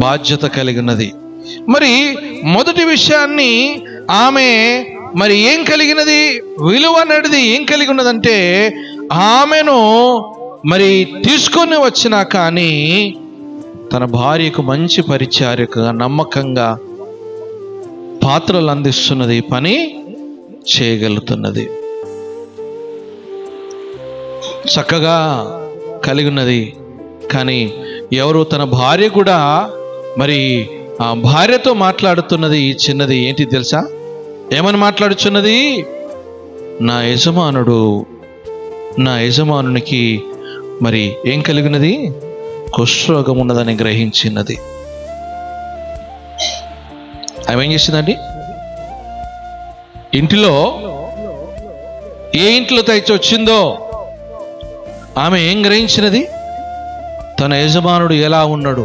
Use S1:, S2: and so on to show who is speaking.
S1: బాధ్యత కలిగి ఉన్నది. మరి మొదటి విషయాన్ని ఆమె మరి ఏం కలిగినది, విలువ అనేది ఏం కలిగి ఉన్నదంటే, ఆమెను మరి తీసుకొని వచ్చినా కానీ తన భార్యకు మంచి పరిచారికగా నమ్మకంగా పాత్రలు అందిస్తున్నది, పని చేయగలుగుతున్నది, చక్కగా కలిగి ఉన్నది. కానీ ఎవరు తన భార్య కూడా మరి ఆ భార్యతో మాట్లాడుతున్నది. ఈ చిన్నది ఏంటి తెలుసా? ఏమని మాట్లాడుచున్నది? నా యజమానునికి మరి ఏం కలిగినది? కుష్ఠరోగం ఉన్నదని గ్రహించినది. ఆమె ఏం చేసిందండి? ఇంటిలో ఏ ఇంట్లో తెచ్చి వచ్చిందో ఆమె ఏం గ్రహించినది? తన యజమానుడు ఎలా ఉన్నాడు,